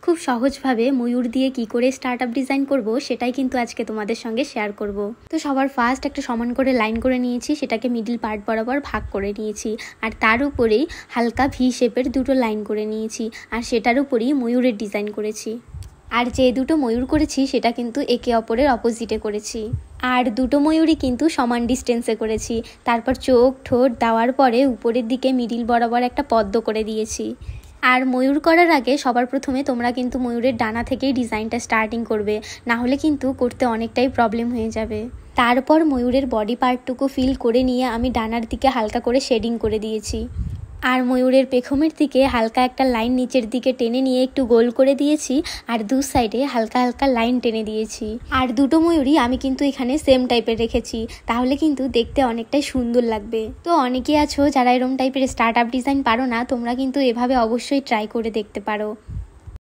খুব সহজভাবে ময়ূর দিয়ে কি করে স্টার্টআপ ডিজাইন করব সেটাই কিন্তু আজকে তোমাদের সঙ্গে শেয়ার করব। তো সবার ফার্স্ট একটা সমান করে লাইন করে নিয়েছি, সেটাকে মিডিল পার্ট বরাবর ভাগ করে নিয়েছি, আর তার উপরেই হালকা ভি শেপের দুটো লাইন করে নিয়েছি, আর সেটার উপরেই ময়ূরের ডিজাইন করেছি। আর যে দুটো ময়ূর করেছি সেটা কিন্তু একে অপরের অপোজিটে করেছি, আর দুটো ময়ূরই কিন্তু সমান ডিস্টেন্সে করেছি। তারপর চোখ ঠোঁট দেওয়ার পরে উপরের দিকে মিডিল বরাবর একটা পদ্ম করে দিয়েছি। আর ময়ূর করার আগে সবার প্রথমে তোমরা কিন্তু ময়ূরের ডানা থেকেই ডিজাইনটা স্টার্টিং করবে, না হলে কিন্তু করতে অনেকটাই প্রবলেম হয়ে যাবে। তারপর ময়ূরের বডি পার্টটুকু ফিল করে নিয়ে আমি ডানার দিকে হালকা করে শেডিং করে দিয়েছি, আর ময়ূরের পেখমের দিকে হালকা একটা লাইন নিচের দিকে টেনে নিয়ে একটু গোল করে দিয়েছি, আর দু সাইডে হালকা হালকা লাইন টেনে দিয়েছি। আর দুটো ময়ূরই আমি কিন্তু এখানে সেম টাইপের রেখেছি, তাহলে কিন্তু দেখতে অনেকটাই সুন্দর লাগবে। তো অনেকে আছো যারা এরকম টাইপের স্টার্টআপ ডিজাইন পারো না, তোমরা কিন্তু এভাবে অবশ্যই ট্রাই করে দেখতে পারো।